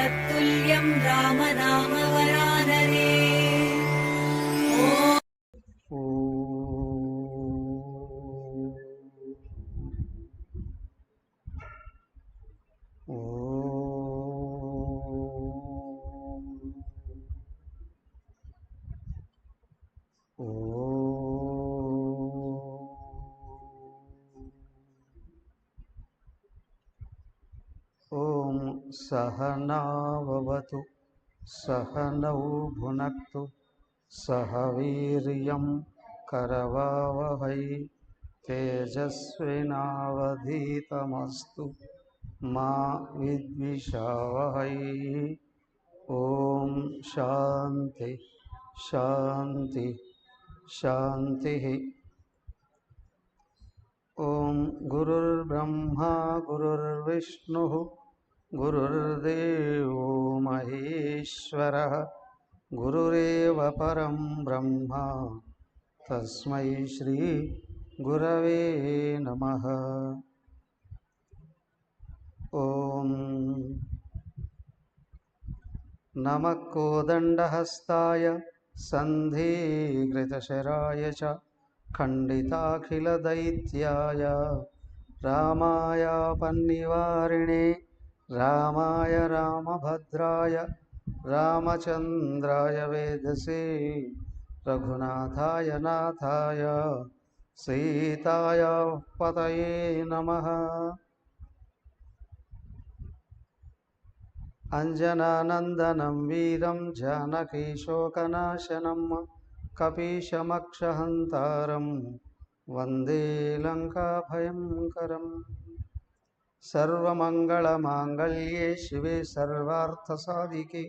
तत्तुल्यं राम नाम वरानने। ओम सहनाववतु सहनौ भुनक्तु सह वीर्यं करवावहै तेजस्विनावधीतमस्तु मा विद्विषावहै। ओम शांति शांति शांति। ओम गुरुर्ब्रह्मा गुरुर्विष्णुः गुरुर्देवो महेश्वरः गुरुरेव परं ब्रह्म तस्मै श्री गुरवे नमः। ओम नमः कोदण्डहस्ताय सन्धिकृतशराय च खण्डिताखिलदैत्याय रामाय पन्निवारिणे रामाय रामभद्राय रामचन्द्राय वेधसे रघुनाथाय नाथाय सीताय पतये नमः। अंजनानन्दनं वीरं जानकीशोकनाशनं कपीशमक्षहन्तारं वन्दे लङ्काभयङ्करम्। सर्वमङ्गलमाङ्गल्ये शिवे सर्वार्थसाधिके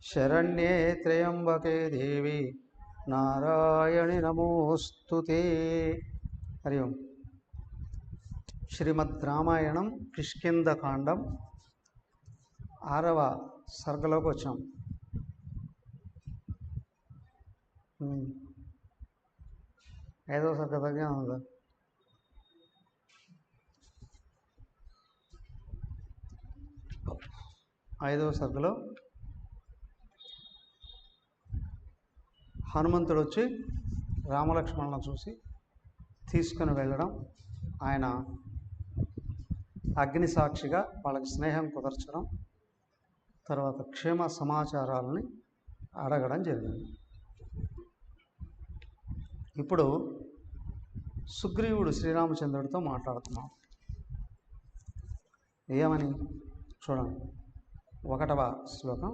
शरण्ये त्र्यम्बके देवी नारायणि नमोऽस्तुते। हरि ओम्। श्रीमद् रामायणं किष्किन्धकाण्डं 6వ సర్గలోకి వచ్చాం. ఐదవ సర్గ దగ్గర ఉందా? ఐదవ సర్గలో హనుమంతుడు వచ్చి రామలక్ష్మణులను చూసి తీసుకుని వెళ్ళడం, ఆయన అగ్ని సాక్షిగా వాళ్ళకి స్నేహం కుదర్చడం, తర్వాత క్షేమ సమాచారాలని అడగడం జరిగింది. ఇప్పుడు సుగ్రీవుడు శ్రీరామచంద్రుడితో మాట్లాడుతున్నాం. ఏమని చూడండి. 1వ శ్లోకం.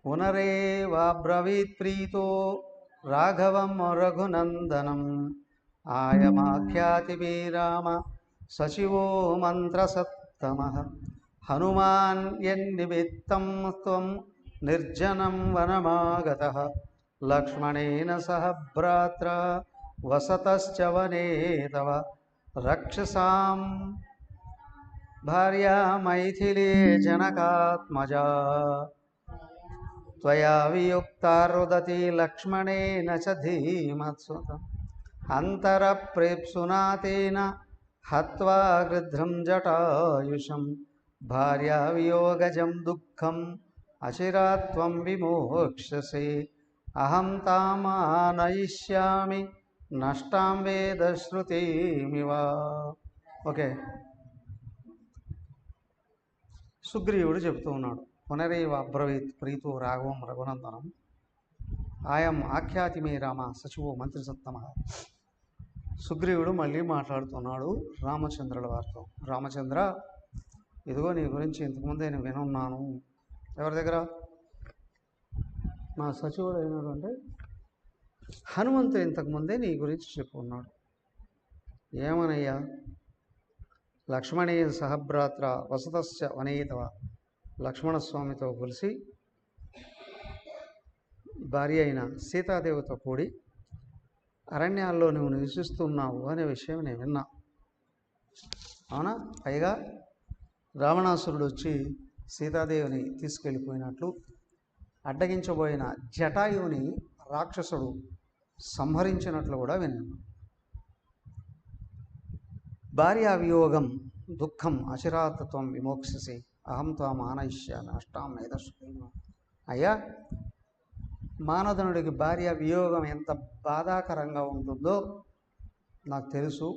పునరేవాబ్రవీత్ ప్రీతో రాఘవం రఘునందనం ఆయమాఖ్యాతి రామ సచివో మంత్రసత్తమః హనుమాన్ యన్నిమిత్తం త్వం నిర్జనం వనమాగతః లక్ష్మణేన సహ భ్రాత్రా వసతశ్చ వనే తవ రక్షసాం భార్యా మైథిలీ జనకాత్మజా త్వయా వియుక్తా రుదతి లక్ష్మణేన చ ధీమత్సుతం అంతరప్రేప్సునా తేన హత్వా గృధ్రం జటాయుషం భార్యా వియోగజం దుఃఖం అచిరాత్వం విమోక్షసే అహం తామానయిష్యామి నష్టాం వేదశ్రుతిమివ. ఓకే, సుగ్రీవుడు చెబుతూ ఉన్నాడు. పునరేవ అబ్రవీత్ ప్రీతో రాఘవం రఘునందనం ఆయం ఆఖ్యాతి మే రామ సచివో మంత్రి సత్తమ. సుగ్రీవుడు మళ్ళీ మాట్లాడుతున్నాడు రామచంద్రుల వారితో. రామచంద్ర, ఇదిగో నీ గురించి ఇంతకుముందే నేను వినున్నాను. ఎవరి దగ్గర? నా సచివుడు అయినటువంటి హనుమంతుడు ఇంతకుముందే నీ గురించి చెప్పుకున్నాడు. ఏమనయ్యా? లక్ష్మణీయ సహభ్రాత్ర వసతశ్చ వనేతవ, లక్ష్మణస్వామితో కలిసి భార్య అయిన సీతాదేవితో కూడి అరణ్యాల్లో నువ్వు నివసిస్తున్నావు అనే విషయం నేను విన్నా. అవునా? పైగా రావణాసురుడు వచ్చి సీతాదేవిని తీసుకెళ్ళిపోయినట్లు, అడ్డగించబోయిన జటాయువుని రాక్షసుడు సంహరించినట్లు కూడా విన్నాను. భార్యా వియోగం దుఃఖం అచిరాతత్వం విమోక్షసి అహం త్వాం ఆనయిష్యామి అష్టాం మేధస్సు. అయ్యా, మానధనుడికి భార్య వియోగం ఎంత బాధాకరంగా ఉంటుందో నాకు తెలుసు.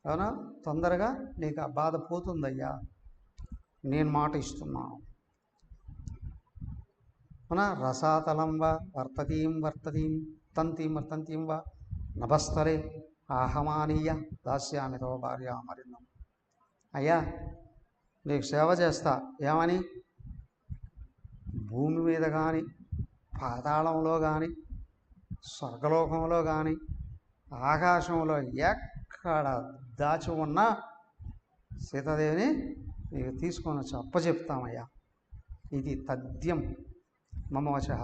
అవునా, తొందరగా నీకు ఆ బాధ పోతుందయ్యా, నేను మాట ఇస్తున్నాను. అవునా, రసాతలం వా వర్తతీం తంతీం వా నభస్థలే ఆహమానీయ దాస్యామి తవ భార్యామరిణం. అయ్యా, నీకు సేవ చేస్తా. ఏమని? భూమి మీద కానీ, పాతాళంలో కానీ, స్వర్గలోకంలో కానీ, ఆకాశంలో ఎక్కడ దాచి ఉన్నా సీతాదేవిని నీకు తీసుకొని వచ్చి అప్పచెప్తామయ్యా. ఇది తథ్యం మమ వచః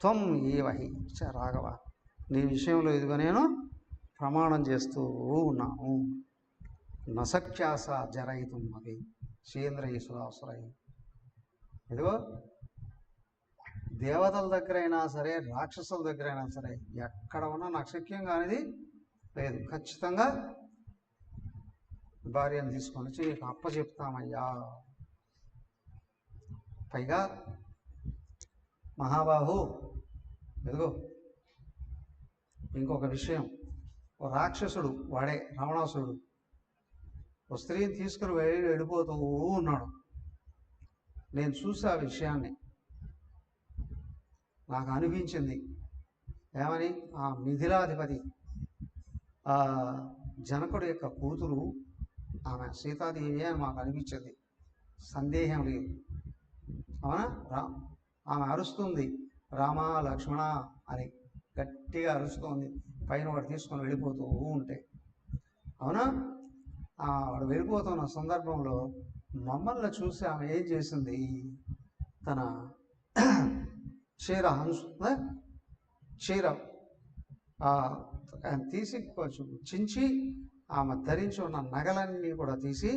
త్వం ఏవహి చ రాఘవ. నీ విషయంలో ఇదిగో నేను ప్రమాణం చేస్తూ ఉన్నాను. నసఖ్యాస జరయితుం అవి సేంద్రయసురాసురై. ఇదిగో దేవతల దగ్గరైనా సరే, రాక్షసుల దగ్గరైనా సరే, ఎక్కడ ఉన్నా నాకు శక్యం కానిది లేదు. ఖచ్చితంగా భార్యను తీసుకొని వచ్చి నీకు అప్పచెప్తామయ్యా. పైగా మహాబాహు, ఇదిగో ఇంకొక విషయం. ఓ రాక్షసుడు, వాడే రావణాసురుడు, ఓ స్త్రీని తీసుకుని వెళ్ళిపోతూ ఉన్నాడు. నేను చూసి ఆ విషయాన్ని నాకు అనిపించింది. ఏమని? ఆ మిథిలాధిపతి ఆ జనకుడు యొక్క కూతురు ఆమె సీతాదేవి అని మాకు అనిపించింది, సందేహం లేదు. అవునా, ఆమె అరుస్తుంది రామ లక్ష్మణ అని గట్టిగా అరుస్తుంది. పైన వాడు తీసుకొని వెళ్ళిపోతూ ఉంటే, అవునా, వాడు వెళ్ళిపోతున్న సందర్భంలో మమ్మల్ని చూసి ఆమె ఏం చేసింది? తన చీర తీసి కొంచెం చించి ఆమె ధరించి ఉన్న నగలన్నీ కూడా తీసి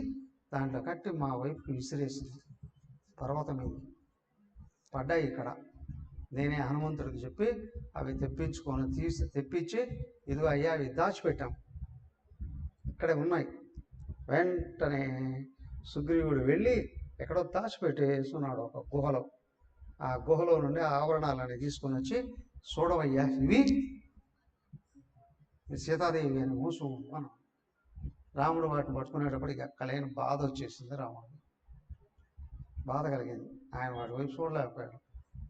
దాంట్లో కట్టి మా వైపుకి విసిరేసింది. పర్వతం మీద పడ్డాయి. ఇక్కడ నేనే హనుమంతుడికి చెప్పి అవి తెప్పించి ఇదిగో అయ్యా అవి దాచిపెట్టాం, ఇక్కడే ఉన్నాయి. వెంటనే సుగ్రీవుడు వెళ్ళి ఎక్కడో దాచిపెట్టేస్తున్నాడు ఒక గుహలో. ఆ గుహలో నుండి ఆభరణాలని తీసుకొని వచ్చి, చూడవయ్యా ఇవి సీతాదేవి అని మోసు అను. రాముడు వాటిని పట్టుకునేటప్పటికి ఎక్కలేని బాధ వచ్చేసింది. రాముడు బాధ కలిగింది. ఆయన వాటి వైపు చూడలేకపోయాడు,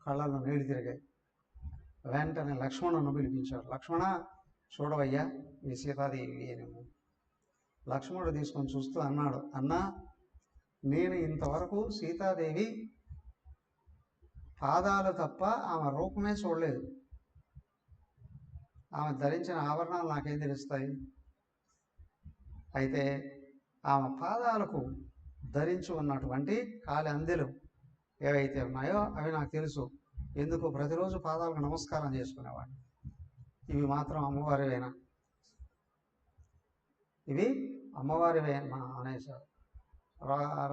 కళ్ళల్లో నీళ్ళు తిరిగాయి. వెంటనే లక్ష్మణుని పిలిపించాడు. లక్ష్మణ, చూడవయ్యా ఈ సీతాదేవి అని. లక్ష్మణుడు తీసుకొని చూస్తూ అన్నాడు, అన్నా, నేను ఇంతవరకు సీతాదేవి పాదాలు తప్ప ఆమె రూపమే చూడలేదు. ఆమె ధరించిన ఆభరణాలు నాకేం తెలుస్తాయి? అయితే ఆమె పాదాలకు ధరించి ఉన్నటువంటి కాలి అందెలు ఏవైతే ఉన్నాయో అవి నాకు తెలుసు. ఎందుకు? ప్రతిరోజు పాదాలకు నమస్కారం చేసుకునేవాడిని. ఇవి మాత్రం అమ్మవారివేనా? ఇవి అమ్మవారివేనా అనేసాడు.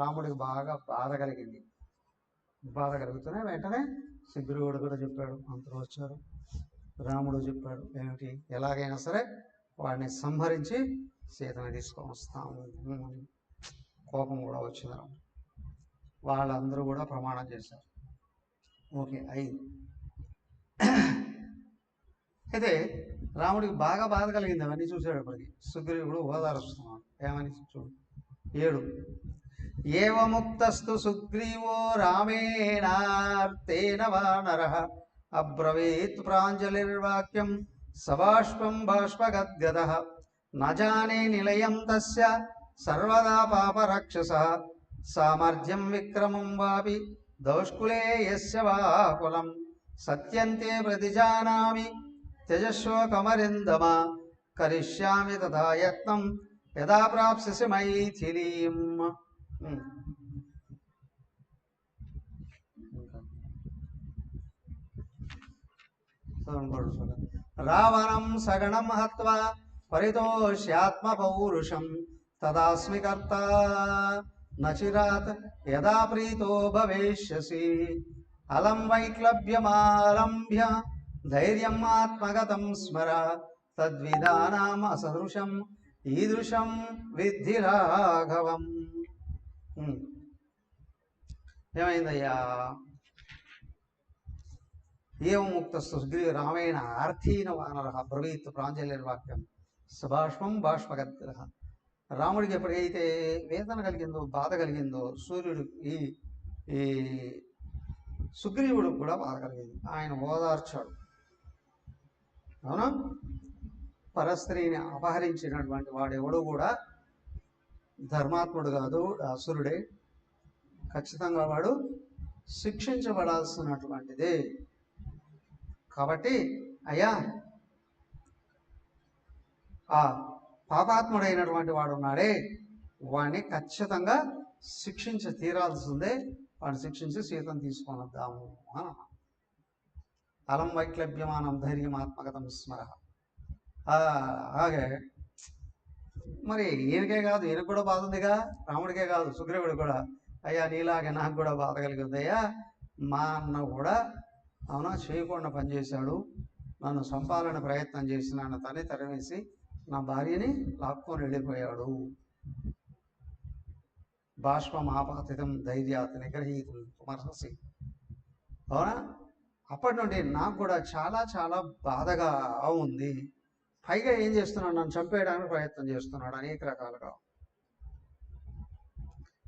రాముడికి బాగా బాధ కలిగింది. బాధ కలుగుతూనే వెంటనే సుగ్రీవుడు కూడా చెప్పాడు. అందరూ వచ్చారు. రాముడు చెప్పాడు, ఏమిటి? ఎలాగైనా సరే వాడిని సంహరించి సీతని తీసుకొని వస్తాము. కోపం కూడా వచ్చింది. వాళ్ళందరూ కూడా ప్రమాణం చేశారు. ఓకే, అయింది. అయితే రాముడికి బాగా బాధ కలిగింది అవన్నీ చూసేటప్పటికి. సుగ్రీవుడు ఓదారుస్తున్నాడు. ఏమని చూడు, 7 ఏవముక్తస్తు సుగ్రీవో రామేణార్తేన వానరః అబ్రవీత్ ప్రాంజలిర్వాక్యం సబాష్పం బాష్పగద్గదః నజానే నిలయం తస్య సర్వదా పాపరాక్షసః సామర్థ్యం విక్రమం వాపి దౌష్కులే యస్య వాకులం సత్యంతే ప్రతిజానామి త్యజశోకమరిందమ కరిష్యామి తథా యత్నం యదా ప్రాప్స్యసి మైథిలీం. రావణం సగణం హత్వా పరితోష్యాత్మ పౌరుషం తదాస్మి కర్త నచిరాత్ యదా ప్రీతో భవేష్యసి అలం వైక్లభ్యమాలంభ్య ధైర్యం ఆత్మగతం స్మర తద్విధానాం అసదృశం ఈదృశం విద్ధి రాఘవం. ఏమైందయ్యా? ఏం ముక్తస్తు సుగ్రీవ రామేణ ఆర్థీన వానర బ్రవీత్ ప్రాంజలిర్వాక్యం సబాష్పం బాష్పగద్ర. రాముడికి ఎప్పుడైతే వేదన కలిగిందో, బాధ కలిగిందో, సూర్యుడు ఈ ఈ సుగ్రీవుడికి కూడా బాధ కలిగింది. ఆయన ఓదార్చాడు. అవునా? పరస్త్రీని అపహరించినటువంటి వాడెవడు కూడా ధర్మాత్ముడు కాదు, అసురుడే. ఖచ్చితంగా వాడు శిక్షించబడాల్సినటువంటిదే. కాబట్టి అయ్యా, ఆ పాపాత్ముడైనటువంటి వాడు ఉన్నాడే, వాడిని ఖచ్చితంగా శిక్షించి తీరాల్సిందే. వాడిని శిక్షించి సీతను తీసుకొని వద్దాము అని. అలం వైక్లభ్యమానం ధైర్యమాత్మకతం స్మర. అలాగే మరి ఈయనకే కాదు, ఈయనకు కూడా బాధ ఉందిగా, రాముడికే కాదు సుగ్రీవుడు కూడా. అయ్యా నీలాగే నాకు కూడా బాధ కలిగింది అయ్యా, మా అన్న కూడా అవునా చేయకుండా పనిచేశాడు, నన్ను చంపాలని ప్రయత్నం చేసి నన్ను తనే తరిమేసి నా భార్యని లాక్కొని వెళ్ళిపోయాడు. బాష్పం ఆపాతితం ధైర్యాత్ నిగ్రహీతం తుమర్హసి. అవునా? అప్పటి నుండి నాకు కూడా చాలా చాలా బాధగా ఉంది. పైగా ఏం చేస్తున్నాడు? నన్ను చంపేయడానికి ప్రయత్నం చేస్తున్నాడు అనేక రకాలుగా.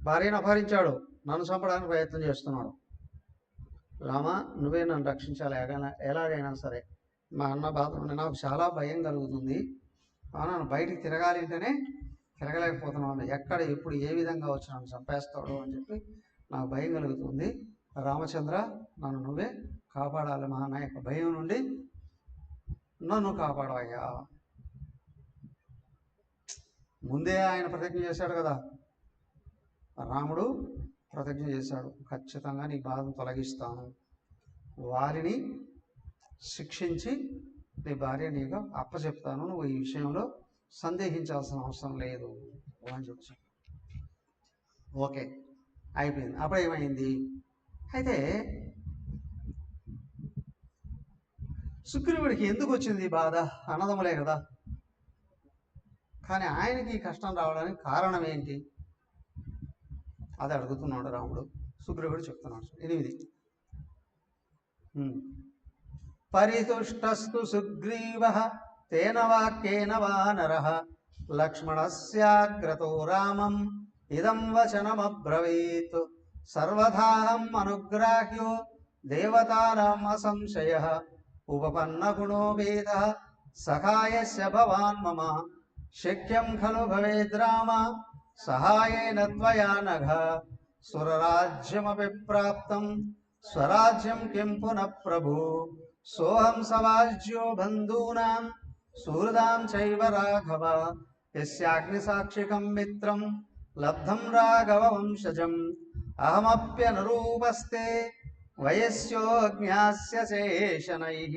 భార్యను అపహరించాడు, నన్ను చంపడానికి ప్రయత్నం చేస్తున్నాడు. రామ, నువ్వే నన్ను రక్షించాలి ఎలాగైనా సరే. మా అన్న బాధ నుండి నాకు చాలా భయం కలుగుతుంది. నన్ను బయటికి తిరగాలి అంటేనే తిరగలేకపోతున్నాను. ఎక్కడ ఎప్పుడు ఏ విధంగా వచ్చి నన్ను చంపేస్తాడు అని చెప్పి నాకు భయం కలుగుతుంది. రామచంద్ర, నన్ను నువ్వే కాపాడాలి, మా అన్న యొక్క భయం నుండి నన్ను కాపాడవయ్యా. ముందే ఆయన ప్రతిజ్ఞ చేశాడు కదా, రాముడు ప్రతిజ్ఞ చేశాడు, ఖచ్చితంగా నీ బాధను తొలగిస్తాను, వారిని శిక్షించి నీ భార్య నీకు అప్పచెప్తాను, నువ్వు ఈ విషయంలో సందేహించాల్సిన అవసరం లేదు అని చెప్పాను. ఓకే, అయిపోయింది. అప్పుడు ఏమైంది? అయితే సుగ్రీవుడికి ఎందుకు వచ్చింది బాధ? అన్నదమ్ములే కదా. కానీ ఆయనకి కష్టం రావడానికి కారణం ఏంటి? అది అడుగుతున్నాడు రాముడు. సుగ్రీవుడు చెప్తున్నాడు. 8. పరితుష్టస్తు సుగ్రీవః తేన వాక్యేన వానరః లక్ష్మణస్యాగ్రతో రామం ఇదం వచనమబ్రవీత్ సర్వథాహం అనుగ్రాహ్యో దేవతానాం అసంశయః ఉపపన్న గుణో వేదః సహాయస్య భవాన్ మమ శక్యం ఖలు భవేద్రామ సహాయేన త్వయా నఘ సురరాజ్యమపి ప్రాప్తం స్వరాజ్యం కిం పునః ప్రభు సోహం సవాజ్యో బంధూనాం సుహృదాం చైవ రాఘవ యస్యాగ్నిసాక్షికం మిత్రం లబ్ధం రాఘవ వంశజం అహమప్యనురూపస్తే వయస్యోజ్ఞాస్య శేషనైః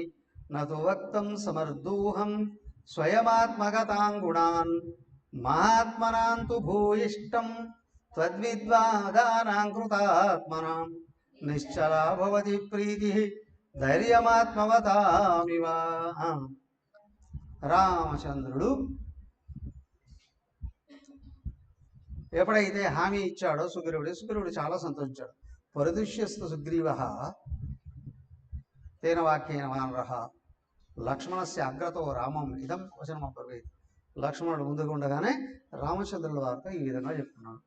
నతు వక్తం సమర్దూహం స్వయమాత్మగతాం గుణాన్ మహాత్మనాం తు భూయిష్టం త్వద్విద్వాదానాం కృతాత్మనాం నిశ్చలా భవతి ప్రీతిః ధైర్యమాత్మవతామివ. రామచంద్రుడు ఎప్పుడైతే హామీ ఇచ్చాడో సుగ్రీవుడు చాలా సంతోషించాడు. పరిదుష్యస్తు సుగ్రీవః తేన వాక్యేన వానరః లక్ష్మణస్య అగ్రతో రామం ఇదం వచనమబ్రవీత్. లక్ష్మణుడు ముందుగా ఉండగానే రామచంద్రుల వారితో ఈ విధంగా చెప్తున్నాడు.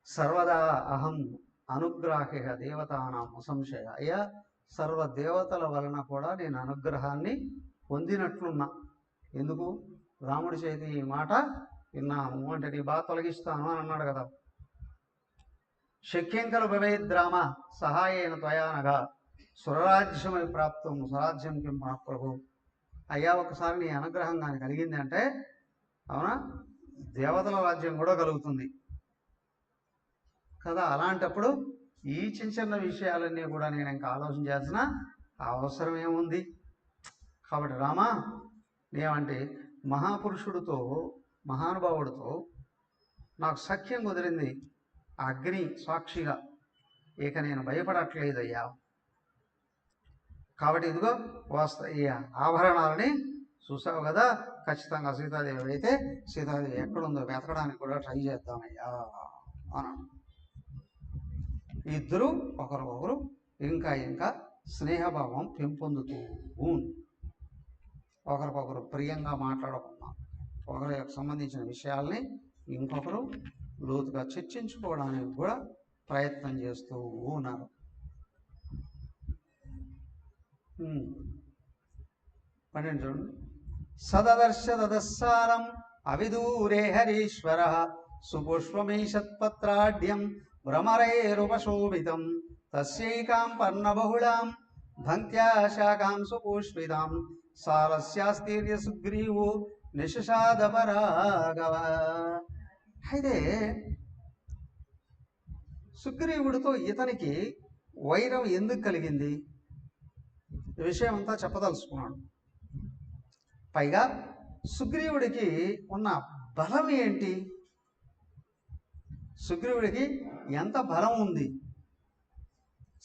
సర్వదా అహం అనుగ్రాహ్య దేవతానాం అసంశయ. అయ్యా, సర్వ దేవతల వలన కూడా నేను అనుగ్రహాన్ని పొందినట్లున్నా. ఎందుకు? రాముడి చేతి ఈ మాట విన్నాము అంటే నీ బాధ తొలగిస్తాను అని అన్నాడు కదా. శక్యంకలు భవేద్రామ సహాయేన త్వయానగా సురరాజ్యమై ప్రాప్తం స్వరాజ్యం కిం ప్రభు. అయ్యా, ఒకసారి నీ అనుగ్రహం కానీ కలిగింది అంటే అవునా, దేవతల రాజ్యం కూడా కలుగుతుంది కదా. అలాంటప్పుడు ఈ చిన్న విషయాలన్నీ కూడా నేను ఇంకా ఆలోచన చేయాల్సిన అవసరం ఏముంది? కాబట్టి రామా, నేమంటే మహాపురుషుడితో మహానుభావుడితో నాకు సఖ్యం కుదిరింది, అగ్ని సాక్షిగా. ఇక నేను భయపడట్లేదయ్యా. కాబట్టి ఇదిగో ఈ ఆభరణాలని చూసావు కదా, ఖచ్చితంగా సీతాదేవి అయితే సీతాదేవి ఎక్కడుందో వెతకడానికి కూడా ట్రై చేద్దామయ్యా అన్నాడు. ఇద్దరు ఒకరికొకరు ఇంకా ఇంకా స్నేహభావం పెంపొందుతూ ఒకరికొకరు ప్రియంగా మాట్లాడకుండా ఒకరికి సంబంధించిన విషయాల్ని ఇంకొకరు లోతుగా చర్చించుకోవడానికి కూడా ప్రయత్నం చేస్తూ ఉన్నారు. పన్నెండు చూడండి. సదదర్శ దదస్సారం అవిదూరే హరీశ్వర సుపుష్పమీషత్పత్రాఢ్యం భ్రమరైరుపశోభితం తస్యైకాం పర్ణబహుళాం భంక్త్యా శాకాం సుపుష్పితాం సారస్యాస్తీర్య సుగ్రీవో నిషాదపరాగవ. అయితే సుగ్రీవుడితో ఇతనికి వైరం ఎందుకు కలిగింది ఈ విషయం అంతా చెప్పదలుచుకున్నాడు. పైగా సుగ్రీవుడికి ఉన్న బలం ఏంటి, సుగ్రీవుడికి ఎంత బలం ఉంది,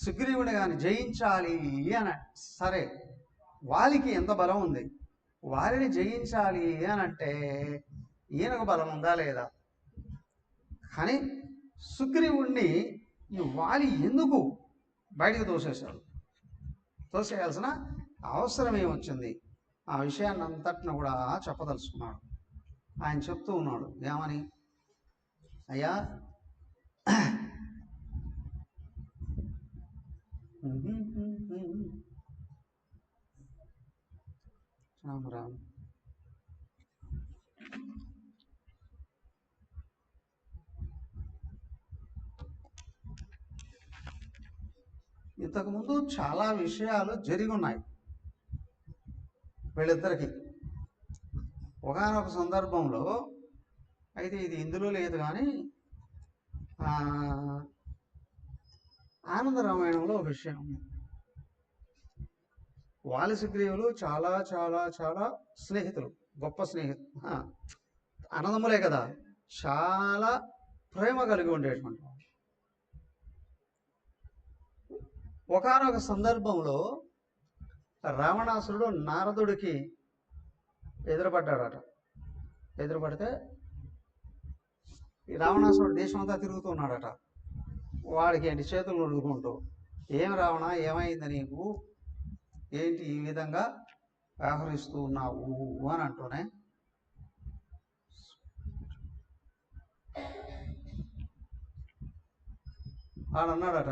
సుగ్రీవుని కానీ జయించాలి అని సరే వాలికి ఎంత బలం ఉంది, వారిని జయించాలి అని అంటే ఈయనకు బలం ఉందా లేదా, కానీ సుగ్రీవుణ్ణి ఈ వాలి ఎందుకు బయటకు తోసేయాల్సిన అవసరం ఏమొచ్చింది, ఆ విషయాన్ని అంతటిని కూడా చెప్పదలుచుకున్నాడు. ఆయన చెప్తూ ఉన్నాడు ఏమని, అయ్యా రామ్ రామ్ ఇంతకుముందు చాలా విషయాలు జరిగి ఉన్నాయి వీళ్ళిద్దరికి ఒకానొక సందర్భంలో. అయితే ఇది ఇందులో లేదు కానీ ఆనంద రామాయణంలో ఒక విషయం, వాలి సుగ్రీవులు చాలా చాలా చాలా స్నేహితులు, గొప్ప స్నేహితులు, అన్నదమ్ములే కదా, చాలా ప్రేమ కలిగి ఉండేటువంటి. ఒకానొక సందర్భంలో రావణాసురుడు నారదుడికి ఎదురుపడ్డాడట. ఎదురుపడితే ఈ రావణాసురుడు దేశం అంతా తిరుగుతున్నాడట. వాడికి ఏంటి చేతులు నొడుకుంటూ, ఏం రావణ ఏమైంది నీకు, ఏంటి ఈ విధంగా వ్యవహరిస్తూ ఉన్నావు అని అంటూనే వాడన్నాడట,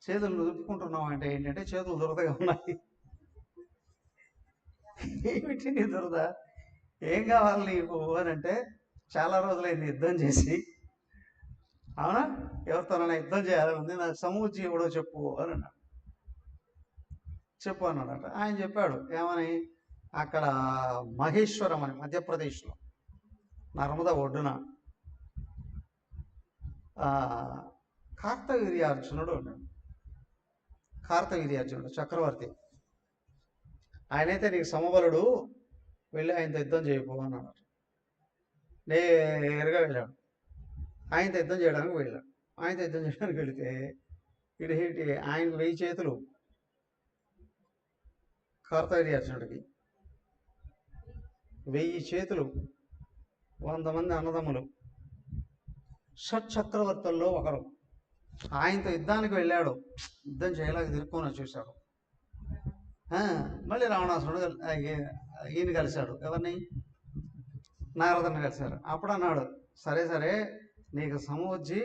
చేతులు దులుపుకుంటున్నావు అంటే ఏంటంటే చేతులు దురదగా ఉన్నాయి. ఏమిటి నీ దురద, ఏం కావాలి నీకు అని అంటే, చాలా రోజులైంది యుద్ధం చేసి, అవునా ఎవరితోనైనా యుద్ధం చేయాలని ఉంది, నాకు సమూచి ఎవడో చెప్పు అని అన్నాడు. చెప్పు అన్నాడట. ఆయన చెప్పాడు ఏమని, అక్కడ మహేశ్వరం అని మధ్యప్రదేశ్లో నర్మదా ఒడ్డున కార్తవీర్యార్జునుడు ఉన్నాడు. కార్తవీర్యార్జునుడు చక్రవర్తి, ఆయనైతే నీకు సమబలుడు, వెళ్ళి ఆయనతో యుద్ధం చేయకపో అన్నాడు. నేరుగా వెళ్ళాడు, ఆయనతో యుద్ధం చేయడానికి వెళ్ళాడు. ఆయనతో యుద్ధం చేయడానికి వెళితే ఇటు ఆయనకు 1000 చేతులు, కార్తవీర్యార్జునుడికి 1000 చేతులు, 100 మంది అన్నదమ్ములు, షట్చక్రవర్తుల్లో ఒకరు. ఆయనతో యుద్ధానికి వెళ్ళాడు, యుద్ధం చేయలేక తిరుక్కొని చూశాడు. మళ్ళీ రావణాసురుడు ఈయన కలిశాడు, ఎవరిని, నారదుని కలిశారు. అప్పుడు అన్నాడు, సరే సరే నీకు సమవచ్చి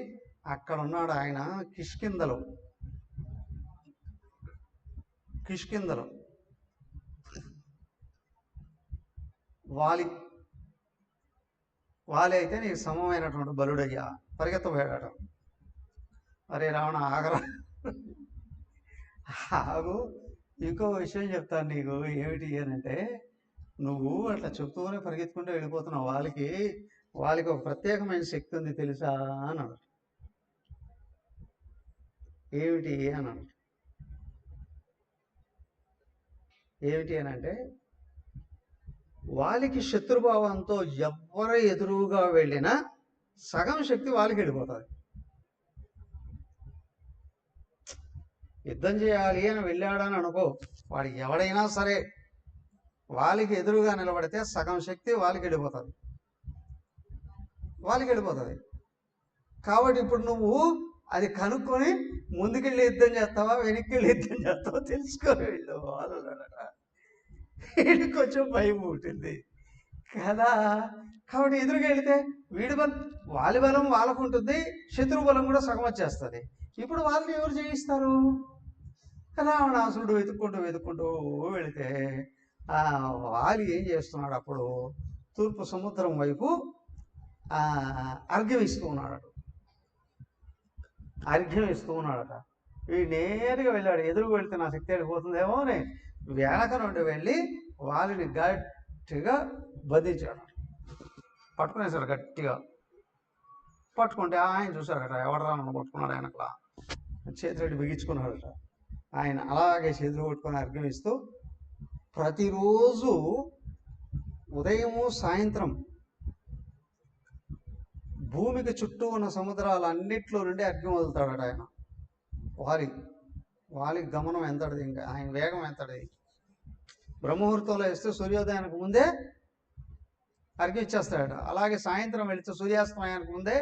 అక్కడ ఉన్నాడు ఆయన కిష్కిందలు వాలి అయితే నీకు సమమైనటువంటి బలుడయ్యా, పరిగెత్తబోయాడట. అరే రావణ ఆగరా, ఆగు, ఇంకో విషయం చెప్తాను నీకు, ఏమిటి అంటే నువ్వు అట్లా చెప్తూనే పరిగెత్తుకుంటూ వెళ్ళిపోతున్నావు, వాళ్ళకి ఒక ప్రత్యేకమైన శక్తి ఉంది తెలుసా అన్నాడు. ఏమిటి అన్నాడు. ఏమిటి అని అంటే, వాళ్ళకి శత్రుభావంతో ఎవరు ఎదురుగా వెళ్ళినా సగం శక్తి వాళ్ళకి వెళ్ళిపోతుంది. యుద్ధం చేయాలి అని వెళ్ళాడని అనుకో, వాడు ఎవడైనా సరే వాళ్ళకి ఎదురుగా నిలబడితే సగం శక్తి వాళ్ళకి వెళ్ళిపోతుంది. కాబట్టి ఇప్పుడు నువ్వు అది కనుక్కొని ముందుకెళ్ళి యుద్ధం చేస్తావా, వెనక్కి వెళ్ళి యుద్ధం చేస్తావా తెలుసుకొని వెళ్ళు వాళ్ళు. వీడికి కొంచెం భయం ఉంటుంది కదా. కాబట్టి ఎదురుగా వెళితే వీడి బలం, వాళ్ళ బలం వాళ్ళకు ఉంటుంది, శత్రు బలం కూడా సగం వచ్చేస్తుంది. ఇప్పుడు వాళ్ళని ఎవరు జయిస్తారు? రావణాసురుడు వెతుక్కుంటూ వెళితే వాలి ఏం చేస్తున్నాడు? అప్పుడు తూర్పు సముద్రం వైపు అర్ఘ్యం ఇస్తూ ఉన్నాడట. వీడు నేరుగా వెళ్ళాడు. ఎదురుకు వెళితే నా శక్తి వెళ్ళిపోతుందేమో అని వెనక నుండి వెళ్ళి వాలిని గట్టిగా బంధించాడు. పట్టుకునేసాడు గట్టిగా. పట్టుకుంటే ఆయన చూశాడట, ఎవడరా నన్ను పట్టుకున్నాడు ఆయనకలా చేతులు బిగించుకున్నాడట. ఆయన అలాగే చేతులు పట్టుకొని అర్ఘ్యం ఇస్తూ ప్రతిరోజు ఉదయము సాయంత్రం భూమికి చుట్టూ ఉన్న సముద్రాలన్నిట్లో నుండి అర్ఘ్యం వదులుతాడట ఆయన. వాలి గమనం ఎంతటిది, ఇంకా ఆయన వేగం ఎంతటిది. బ్రహ్మముహూర్తంలో వేస్తే సూర్యోదయానికి ముందే అర్ఘ్యం ఇచ్చేస్తాడట. అలాగే సాయంత్రం వెళితే సూర్యాస్తమయానికి ముందే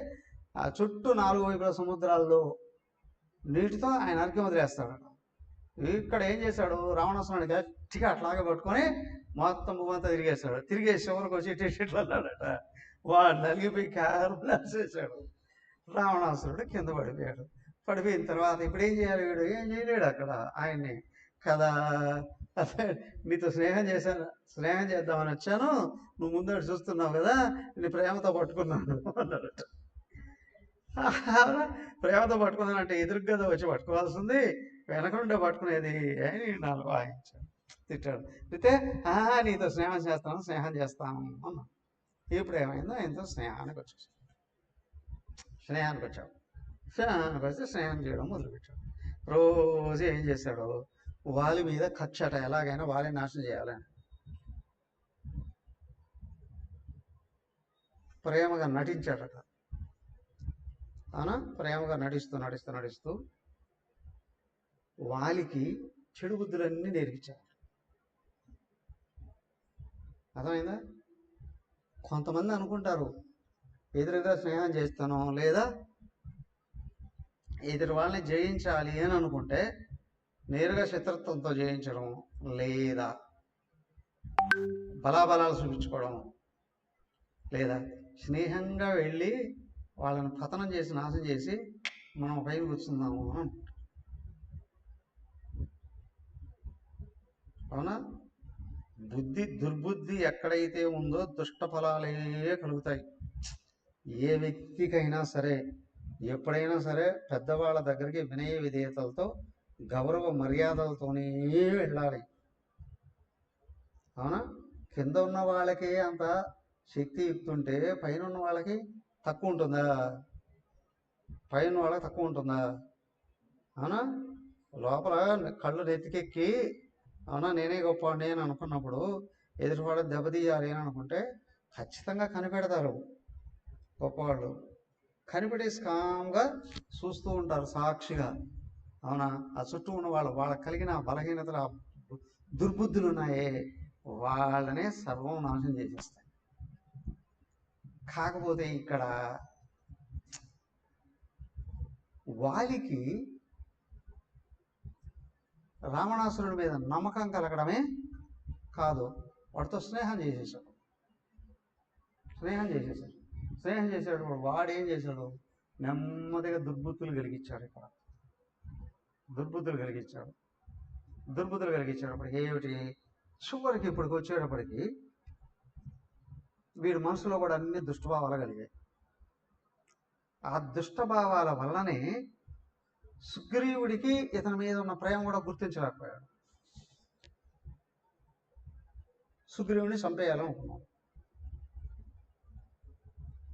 ఆ చుట్టూ 4 వైపుల సముద్రాల్లో నీటితో ఆయన అర్ఘ్యం వదిలేస్తాడట. ఇక్కడ ఏం చేశాడు? రావణాసురుడిని గట్టిగా అట్లాగే పట్టుకొని మొత్తం భూమంతా తిరిగేసి చివరికి వచ్చి టీషర్ట్లు అన్నాడట. వాడు నలిగిపోయి కారుచేశాడు. రావణాసురుడు కింద పడిపోయిన తర్వాత ఇప్పుడు ఏం చేయాలి? వీడు ఏం చేయలేడు అక్కడ ఆయన్ని కదా. నీతో స్నేహం చేద్దామని వచ్చాను, నువ్వు ముందడు చూస్తున్నావు కదా, నేను ప్రేమతో పట్టుకున్నాను అన్నాడట. ప్రేమతో పట్టుకున్నానంటే ఎదురుగా వచ్చి పట్టుకోవాల్సింది, వెనక నుండే పట్టుకునేది అని నాలుగు వాయించాడు, తిట్టాడు. తిట్టే నీతో స్నేహం చేస్తాను అన్నా. ఇప్పుడు ఏమైందో ఆయనతో స్నేహానికి వచ్చి స్నేహం చేయడం మొదలుపెట్టాడు. రోజు ఏం చేశాడు? వాలి మీద కక్షట, ఎలాగైనా వాలిని నాశనం చేయాలని ప్రేమగా నటించాడట. అవునా? ప్రేమగా నడుస్తూ వాలికి చెడు బుద్ధులన్నీ నేర్పించాడు. అర్థమైందా? కొంతమంది అనుకుంటారు ఎదురుగా స్నేహం చేస్తాను లేదా ఎదురు వాళ్ళని జయించాలి అని అనుకుంటే నేరుగా శత్రుత్వంతో జయించడం లేదా బలాబలాలు చూపించుకోవడం లేదా స్నేహంగా వెళ్ళి వాళ్ళని పతనం చేసి నాశనం చేసి మనం పైన కూర్చుందాము అని అనుకుంటాం. అవునా? దుర్బుద్ధి ఎక్కడైతే ఉందో దుష్ట ఫలాలే కలుగుతాయి. ఏ వ్యక్తికైనా సరే ఎప్పుడైనా సరే పెద్దవాళ్ళ దగ్గరికి వినయ విధేయతలతో గౌరవ మర్యాదలతోనే వెళ్ళాలి. అవునా? కింద ఉన్న వాళ్ళకి అంత శక్తి ఇస్తుంటే పైన ఉన్న వాళ్ళకి తక్కువ ఉంటుందా? పైన వాళ్ళకి తక్కువ ఉంటుందా? అవునా? లోపల కళ్ళు నెత్తికెక్కి అవునా నేనే గొప్ప నేను అనుకున్నప్పుడు ఎదుటివాడు దెబ్బతీయాలి అని అనుకుంటే ఖచ్చితంగా కనిపెడతారు. గొప్పవాళ్ళు కనిపెట్టేసి కామ్గా చూస్తూ ఉంటారు సాక్షిగా. అవునా? ఆ చుట్టూ ఉన్న వాళ్ళకి కలిగిన బలహీనతలు, దుర్బుద్ధులు ఉన్నాయే వాళ్ళనే సర్వం నాశనం చేసేస్తాయి. కాకపోతే ఇక్కడ వాలికి రావణాసురుడి మీద నమ్మకం కలగడమే కాదు, వాడితో స్నేహం చేసేసాడు. స్నేహం చేసేటప్పుడు వాడు ఏం చేశాడు? నెమ్మదిగా దుర్బుద్ధులు కలిగించాడు. ఇక్కడ దుర్బుద్ధులు కలిగించేటప్పటికి ఏమిటి? చివరికి ఇప్పటికి వచ్చేటప్పటికి వీడి మనసులో కూడా అన్ని దుష్టభావాలు కలిగాయి. ఆ దుష్టభావాల వల్లనే సుగ్రీవుడికి ఇతని మీద ఉన్న ప్రేమ కూడా గుర్తించలేకపోయాడు. సుగ్రీవుడిని చంపేయాలనుకున్నాడు.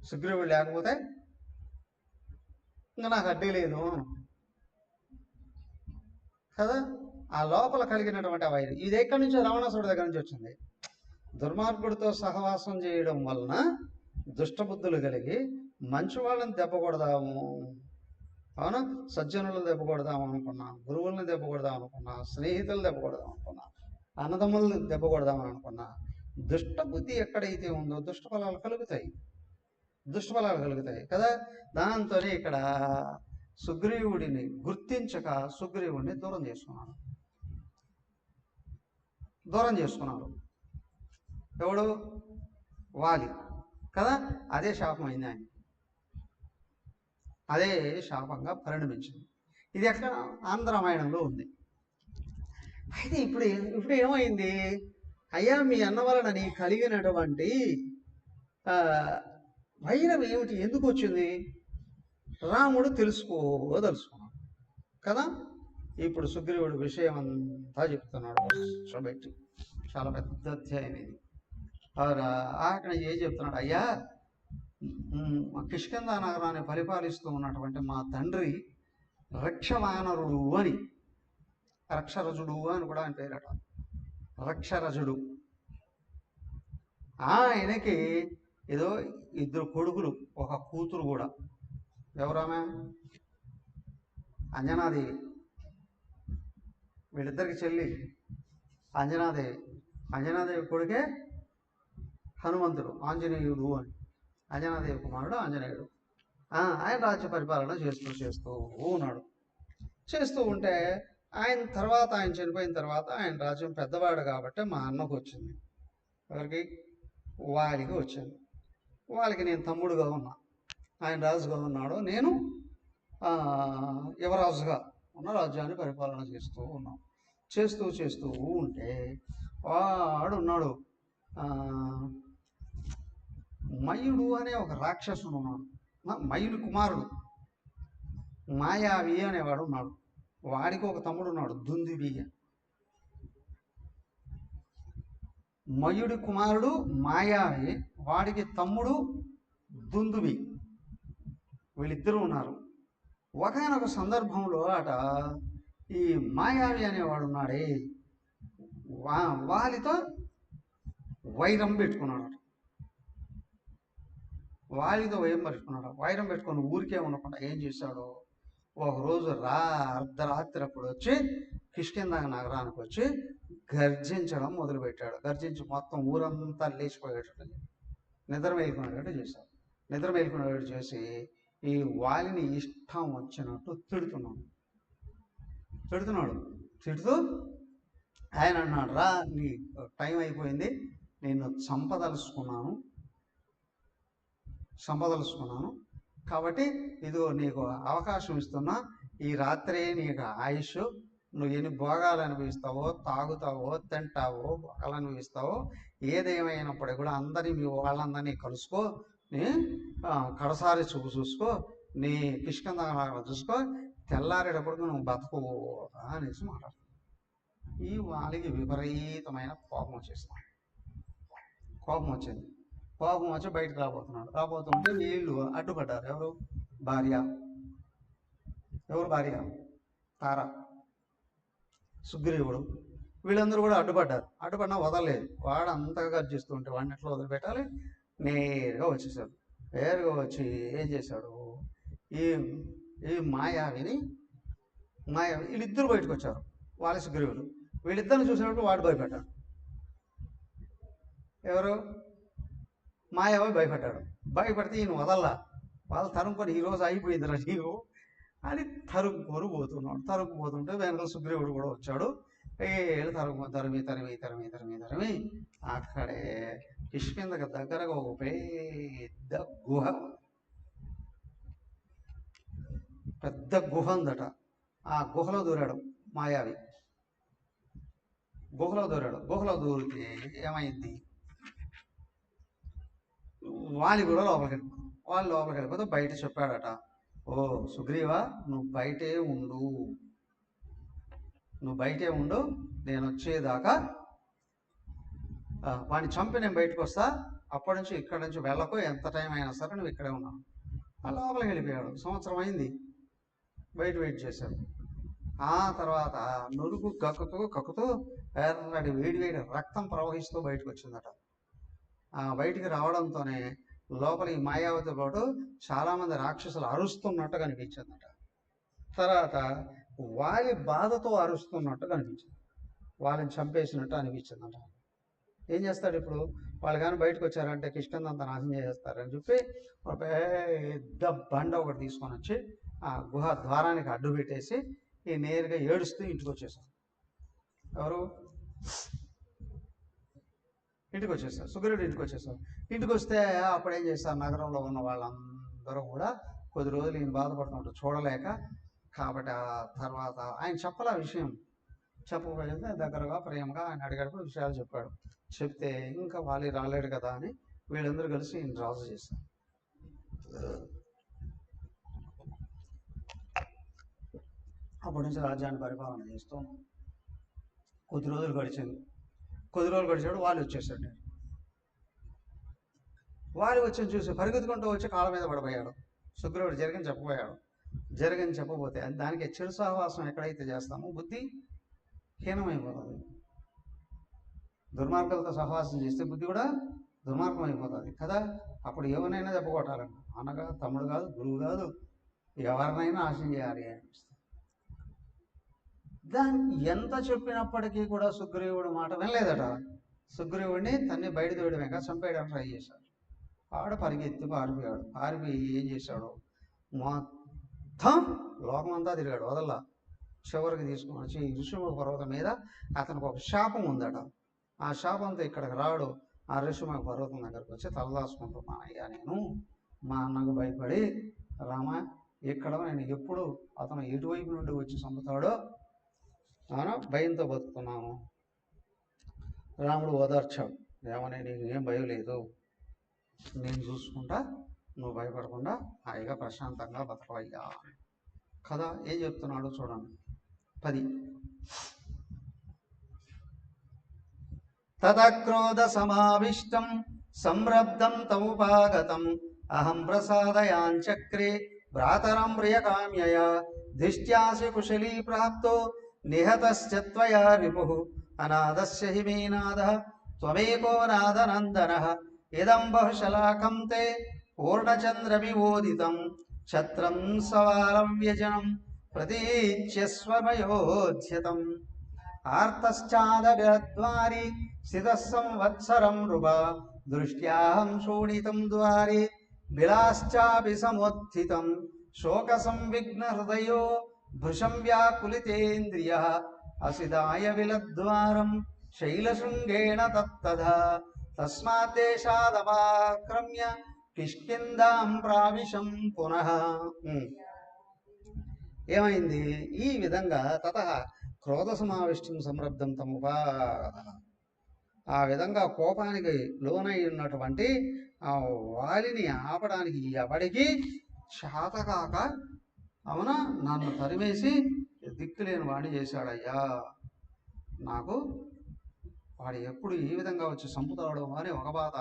సుగ్రీవుడు లేకపోతే ఇంకా నాకు అడ్డీ లేదు కదా. ఆ లోపల కలిగినటువంటి వైరు ఇది ఎక్కడి నుంచో రావణాసురుడి దగ్గర నుంచి వచ్చింది. దుర్మార్గుడితో సహవాసం చేయడం వలన దుష్టబుద్ధులు కలిగి మంచి వాళ్ళని దెబ్బకొడదాము, అవునా, సజ్జనులను దెబ్బకొడదాం అనుకున్నా, గురువులను దెబ్బకొడదాం అనుకున్నా, స్నేహితులు దెబ్బకొడదాం అనుకున్నా, అన్నదమ్ములు దెబ్బ కొడదామని అనుకున్నా, దుష్ట బుద్ధి ఎక్కడైతే ఉందో దుష్ట ఫలాలు కలుగుతాయి, దుష్ట ఫలాలు కలుగుతాయి కదా. దాంతోనే ఇక్కడ సుగ్రీవుడిని గుర్తించక సుగ్రీవుడిని దూరం చేసుకున్నాడు. ఎవడు? వాలి కదా. అదే శాపం అయింది ఆయన, అదే శాపంగా పరిణమించింది. ఇది ఎక్కడ? ఆంధ్రరామాయణంలో ఉంది. అయితే ఇప్పుడు ఏమైంది? అయ్యా, మీ అన్న వలన నీ కలిగినటువంటి వైరం ఏమిటి, ఎందుకు వచ్చింది? రాముడు తెలుసుకున్నాడు కదా. ఇప్పుడు సుగ్రీవుడు విషయం అంతా చెప్తున్నాడు పెట్టి. చాలా పెద్ద అధ్యాయం ఇది. అక్కడ ఏం చెప్తున్నాడు? అయ్యా, కిష్కింధ నగరాన్ని పరిపాలిస్తూ ఉన్నటువంటి మా తండ్రి రక్షవానరుడు అని, రక్షరజుడు అని కూడా ఆయన పేరట, రక్షరజుడు. ఆయనకి ఏదో 2 కొడుకులు, 1 కూతురు కూడా. ఎవరామె? అంజనాదేవి. వీళ్ళిద్దరికి చెల్లి అంజనాదేవి. అంజనాదేవి కొడుకే హనుమంతుడు, ఆంజనేయుడు అని. అంజనాదేవి కుమారుడు ఆంజనేయుడు. ఆయన రాజ్య పరిపాలన చేస్తూ ఉన్నాడు. చేస్తూ ఉంటే ఆయన చనిపోయిన తర్వాత ఆయన రాజ్యం పెద్దవాడు కాబట్టి మా అన్నకు వచ్చింది. ఎవరికి? వాలికి వచ్చింది. వాళ్ళకి నేను తమ్ముడుగా ఉన్నా, ఆయన రాజుగా ఉన్నాడు, నేను యువరాజుగా ఉన్న రాజ్యాన్ని పరిపాలన చేస్తూ ఉన్నాం. చేస్తూ ఉంటే వాడు ఉన్నాడు, మయుడు అనే ఒక రాక్షసుడు ఉన్నాడు. మయుని కుమారుడు మాయావి అనేవాడు ఉన్నాడు. వాడికి ఒక తమ్ముడు ఉన్నాడు, దుందుబి. మయుడి కుమారుడు మాయావి, వాడికి తమ్ముడు దుందుబి. వీళ్ళిద్దరూ ఉన్నారు. ఒకనొక సందర్భంలో ఈ మాయావి అనేవాడు ఉన్నాడే, వాలితో వైరం పెట్టుకున్నాడు. వైరం పెట్టుకుని ఊరికే ఉండకుండా ఏం చేశాడు? ఒకరోజు అర్ధరాత్రి అప్పుడు వచ్చి కిష్కింధ నగరానికి వచ్చి గర్జించడం మొదలుపెట్టాడు. గర్జించి మొత్తం ఊరంతా లేచిపోయేటట్టు, నిద్ర మేలుకునేటట్టు చేశాడు. నిద్ర మేలుకునేటట్టు చేసి ఈ వాలిని ఇష్టం వచ్చినట్టు తిడుతూ ఆయన అన్నాడు, రా, నీ టైం అయిపోయింది, నేను సంపదలుచుకున్నాను కాబట్టి ఇదిగో నీకు అవకాశం ఇస్తున్నా, ఈ రాత్రే నీకు ఆయుష్, నువ్వు ఎన్ని భోగాలు అనుభవిస్తావో, తాగుతావో, తింటావో, భోగాలు అనుభవిస్తావో, ఏదేమైనప్పటికీ కూడా మీ వాళ్ళందరినీ కలుసుకో, నీ కడసారి చూసుకో, నీ కిష్కింధ చూసుకో, తెల్లారేటప్పటికి నువ్వు బతుకు అనేసి మాట్లాడు. ఈ వాళ్ళకి విపరీతమైన కోపం వచ్చింది. కోపం వచ్చి బయటకు రాబోతుంటే వీళ్ళు అడ్డుపడ్డారు. ఎవరు భార్య? తార, సుగ్రీవుడు, వీళ్ళందరూ కూడా అడ్డుపడినా వదలలేదు. వాడు అంతగా గర్జిస్తుంటే వాడిని ఎట్లా వదిలిపెట్టాలి? నేరుగా వచ్చేసాడు. వచ్చి ఏం చేశాడు? ఈ మాయావి వీళ్ళిద్దరు బయటకు వచ్చారు, వాళ్ళ సుగ్రీవుడు. వీళ్ళిద్దరిని చూసినప్పుడు వాడు భయపడ్డాడు. ఎవరు? మాయావి భయపడితే ఈయన వదల్లా. వాళ్ళు తరుముకొని ఈరోజు అయిపోయింది రా నీవు అని తరుముకొని పోతుంటే వెనక సుగ్రీవుడు కూడా వచ్చాడు. తరిమి అక్కడే కిష్కింధకు దగ్గరగా ఒక పెద్ద గుహ ఉందట. ఆ గుహలో దూరాడు మాయావి. గుహలో దూరితే ఏమైంది? వాళ్ళు లోపలికి వెళ్ళిపోతే బయట చెప్పాడట, ఓ సుగ్రీవా, నువ్వు బయటే ఉండు, నేను వచ్చేదాకా వాడిని చంపి నేను బయటకు వస్తా, అప్పటి నుంచి ఇక్కడి నుంచి వెళ్ళకు, ఎంత టైం అయినా సరే నువ్వు ఇక్కడే ఉన్నావు. లోపలికి వెళ్ళిపోయాడు. సంవత్సరం అయింది, బయట వెయిట్ చేశాడు. ఆ తర్వాత నురుగు కక్కుతూ ఎర్రటి వేడి రక్తం ప్రవహిస్తూ బయటకు వచ్చిందట. బయటికి రావడంతోనే లోపల ఈ మాయావతితో పాటు చాలామంది రాక్షసులు అరుస్తున్నట్టు కనిపించిందట. తర్వాత వాలి బాధతో అరుస్తున్నట్టు కనిపించింది. వాళ్ళని చంపేసినట్టు అనిపించిందంట. ఏం చేస్తాడు ఇప్పుడు? వాళ్ళు కానీ బయటకు వచ్చారంటే కిష్కిందంతా నాశనం చేసేస్తారని చెప్పి ఒక పెద్ద బండ ఒకటి తీసుకొని వచ్చి ఆ గుహ ద్వారానికి అడ్డు పెట్టేసి ఈ నేరుగా ఏడుస్తూ ఇంటికి వచ్చేసాడు. ఎవరు? ఇంటికి వచ్చేసారు. సుగ్రీవుడు ఇంటికి వచ్చేసారు. ఇంటికి వస్తే అప్పుడు ఏం చేస్తారు? నగరంలో ఉన్న వాళ్ళందరూ కూడా కొద్ది రోజులు ఈయన బాధపడుతుంటారు చూడలేక. కాబట్టి ఆ తర్వాత ఆయన చెప్పాల విషయం, చెప్పకపోతే దగ్గరగా ప్రేమగా ఆయన అడిగాడు, విషయాలు చెప్పాడు. చెప్తే ఇంకా వాళ్ళు రాలేడు కదా అని వీళ్ళందరూ కలిసి ఈయన రాజు చేశారు. అప్పటి నుంచి రాజ్యాన్ని పరిపాలన చేస్తూ కొద్ది రోజులు గడిచింది. కొద్ది రోజులు గడిచాడు, వాళ్ళు వచ్చేసాడు. వాళ్ళు వచ్చి చూసి పరిగెత్తుకుంటూ వచ్చి కాళ్ళ మీద పడిపోయాడు. సుగ్రీవుడు జరిగని చెప్పబోయాడు. జరగని చెప్పబోతే దానికి చెడు సహవాసం ఎక్కడైతే చేస్తామో బుద్ధి హీనమైపోతుంది. దుర్మార్గులతో సహవాసం చేస్తే బుద్ధి కూడా దుర్మార్గం అయిపోతుంది కదా. అప్పుడు ఎవరినైనా చెప్పగొట్టాలండి. అన్న కాదు, తమ్ముడు కాదు, గురువు కాదు, ఎవరినైనా ఆశయం చేయాలి అనిపిస్తుంది. దాన్ని ఎంత చెప్పినప్పటికీ కూడా సుగ్రీవుడు మాట వినలేదట. సుగ్రీవుడిని తన్ని బయట తోయడమేక చంపేయడానికి ట్రై చేశాడు. ఆడ పరిగెత్తి పారిపోయాడు. పారిపోయి ఏం చేశాడు? మొత్తం లోకమంతా తిరిగాడు, వదల్లా. చివరికి తీసుకుని వచ్చి ఋషిముఖ పర్వతం మీద అతనికి ఒక శాపం ఉందట. ఆ శాపంతో ఇక్కడికి రాడు. ఆ ఋషిముఖ పర్వతం దగ్గరకు వచ్చి తలదాచుకుంటున్నాను, అయ్యా నేను మా అన్నకు భయపడి రామ ఇక్కడ నేను ఎప్పుడు అతను ఎటువైపు నుండి వచ్చి చంపుతాడో భయంతో బతుకుతున్నాను. రాముడు ఓదార్చాడు, ఏమని నీకు ఏం భయం లేదు, నేను చూసుకుంటా, నువ్వు భయపడకుండా హాయిగా ప్రశాంతంగా బతకవయ్యా కదా. ఏం చెప్తున్నాడు చూడండి. 10 తదక్రోధ సమావిష్టం సంరబ్ధం తముపాగతం అహం ప్రసాదయాంచక్రే భ్రాతరం ప్రియకామ్యయ దిష్ట్యాసి కుశలీ ప్రాప్తో నిహతశ్చత్వయా రిపుః అనాథస్య హి మే నాథః త్వమేకో నాథనందనః ఇదం బహుశలాకం తే పూర్ణచంద్రమివోదితం ఛత్రం సవాలం వ్యజనం ప్రతీచ్యస్వమయోధ్యతం ఆర్తశ్చాదగద్వారి స్థితః సంవత్సరం నృప దృష్ట్యాహం శోణితం ద్వారి బిలాశ్చాపి సముత్థితం శోక సంవిఘ్న హృదయో భృశం వ్యాకులితేంద్రియః అసిదాయ విలద్వారం శైలశృంగేణ తత్తదా తస్మాద్దేశాదపాక్రమ్య కిష్కిందాం ప్రావిశం పునః. ఏమైంది? ఈ విధంగా తతః క్రోధ సమావిష్టం సంరబ్ధం తముపాగతః, ఆ విధంగా కోపానికి లోనై ఉన్నటువంటి ఆ వాలిని ఆపడానికి ఎవడికి శాతకాక అవునా నన్ను తరిమేసి దిక్కులేని వాడిని చేశాడయ్యా. నాకు వాడు ఎప్పుడు ఈ విధంగా వచ్చి చంపుతాడో అని ఒక బాధ.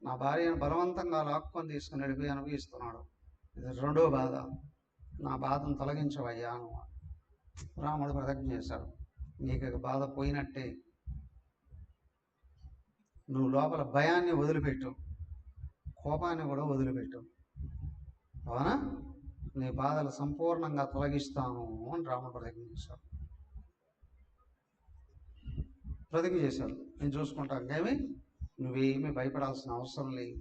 నా భార్యను బలవంతంగా లాక్కొని తీసుకుని వెళ్ళిపోయి అనుభవిస్తున్నాడు. ఇది రెండో బాధ. నా బాధను తొలగించవయ్యా అని రాముడు ప్రతిజ్ఞ చేశాడు. నీకు బాధ పోయినట్టే, నువ్వు లోపల భయాన్ని వదిలిపెట్టు, కోపాన్ని కూడా వదిలిపెట్టు, అవునా నీ బాధలు సంపూర్ణంగా తొలగిస్తాను అని రాముడు ప్రతిజ్ఞ చేశాడు. ప్రతిజ్ఞ చేశాడు, నేను చూసుకుంటాను, ఏమి నువ్వేమీ భయపడాల్సిన అవసరం లేదు.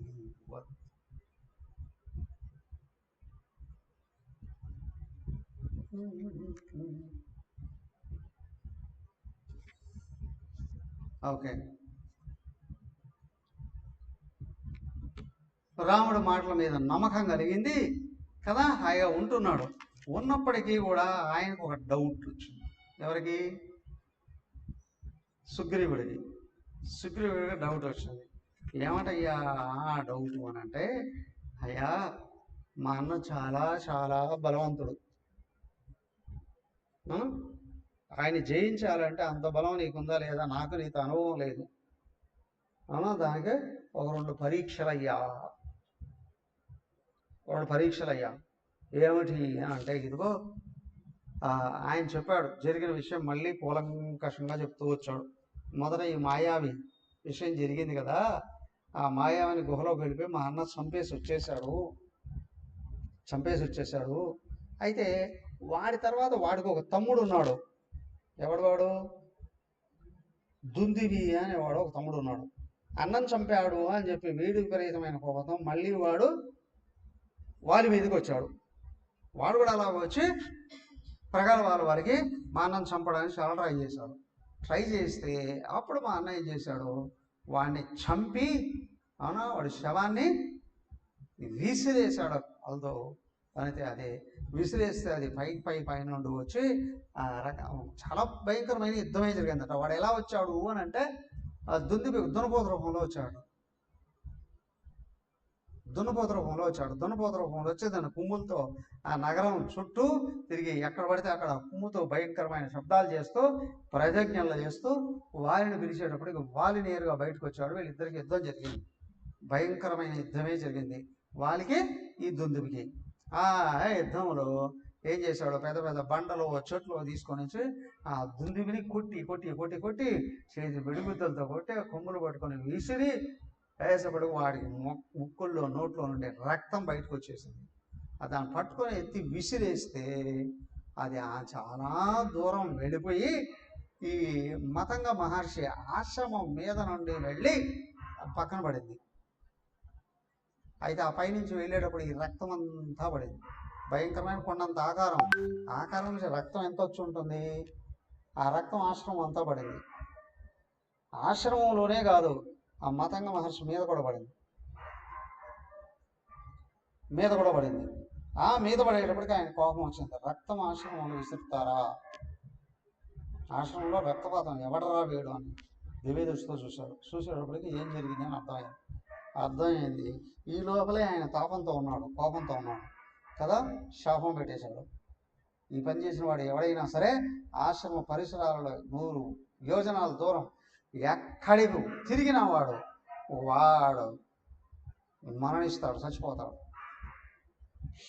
ఓకే, రాముడు మాటల మీద నమ్మకం కలిగింది కదా, హాయిగా ఉంటున్నాడు. ఉన్నప్పటికీ కూడా ఆయనకు ఒక డౌట్ వచ్చింది. ఎవరికి? సుగ్రీవుడికి. సుగ్రీవుడికి డౌట్ వచ్చింది. ఏమంటయ్యా ఆ డౌట్ అని అంటే, అయ్యా మా అన్న చాలా చాలా బలవంతుడు, ఆయన జయించాలంటే అంత బలం నీకుందా లేదా, నాకు నీతో అనుభవం లేదు అవునా, దానికి ఒక 2 పరీక్షలయ్యా. 2 పరీక్షలయ్యా. ఏమిటి అంటే, ఇదిగో ఆయన చెప్పాడు జరిగిన విషయం, మళ్ళీ కూలంకషంగా చెప్తూ వచ్చాడు. మొదట ఈ మాయావి విషయం జరిగింది కదా, ఆ మాయావిని గుహలోకి వెళ్ళిపోయి మా అన్న చంపేసి వచ్చేసాడు. అయితే వాడి తర్వాత వాడికి ఒక తమ్ముడు ఉన్నాడు. ఎవడు వాడు? దుందివి అనేవాడు ఒక తమ్ముడు ఉన్నాడు. అన్నం చంపాడు అని చెప్పి వీడి విపరీతమైన కోపంతో మళ్ళీ వాడు వాలి మీదకి వచ్చాడు. వాడు కూడా అలా వచ్చి ప్రగల్భాల వారికి మా అన్నను చంపడానికి చాలా ట్రై చేస్తే అప్పుడు మా అన్న ఏం చేశాడు, వాడిని చంపి వాడి శవాన్ని విసిరేశాడు. వాళ్ళతో అయితే అదే విసిరేస్తే అది పై నుండి వచ్చి చాలా భయంకరమైన యుద్ధమే జరిగిందట. వాడు ఎలా వచ్చాడు అని అంటే దున్నపోత రూపంలో వచ్చాడు. దున్నపోత రూపంలో వచ్చి దాని కొమ్ములతో ఆ నగరం చుట్టూ తిరిగి ఎక్కడ పడితే అక్కడ కొమ్ముతో భయంకరమైన శబ్దాలు చేస్తూ ప్రజజ్ఞలు చేస్తూ వాలిని పిలిచేటప్పటికి వాలి నేరుగా బయటకు వచ్చాడు. వీళ్ళిద్దరికి యుద్ధం జరిగింది. భయంకరమైన యుద్ధమే జరిగింది వాలికి ఈ దుందుబికి. ఆ యుద్ధంలో ఏం చేశాడు, పెద్ద పెద్ద బండలు చెట్లు తీసుకొని వచ్చి ఆ దుందుబిని కొట్టి చేతి బిడిబుద్దలతో కొట్టి కొమ్ములు పట్టుకొని విసిరి వేసేపటికి వాడికి ముక్కుల్లో నోట్లో నుండి రక్తం బయటకు వచ్చేసింది. దాన్ని పట్టుకొని ఎత్తి విసిరేస్తే అది చాలా దూరం వెళ్ళిపోయి ఈ మతంగ మహర్షి ఆశ్రమం మీద నుండి వెళ్ళి పక్కన పడింది. అయితే ఆ పైనుంచి వెళ్ళేటప్పుడు ఈ రక్తం అంతా పడింది. భయంకరమైన కొండంత ఆకారం నుంచి రక్తం ఎంత వచ్చి ఉంటుంది, ఆ రక్తం ఆశ్రమం అంతా పడింది. ఆశ్రమంలోనే కాదు, ఆ మతంగ మహర్షి మీద కూడా పడింది. ఆ మీద పడేటప్పటికి ఆయన కోపం వచ్చింది. రక్తం ఆశ్రమంలో విసురుతారా, ఆశ్రమంలో రక్తపాతం ఎవడరా వేయడం అని దివ్య దృష్టితో చూసేటప్పటికి ఏం జరిగింది అని అర్థమైంది. ఈ లోపలే ఆయన కోపంతో ఉన్నాడు కదా, శాపం పెట్టేశాడు. ఈ పని చేసిన వాడు ఎవడైనా సరే ఆశ్రమ పరిసరాలలో 100 యోజనాల దూరం ఎక్కడికి తిరిగిన వాడు మరణిస్తాడు, చచ్చిపోతాడు.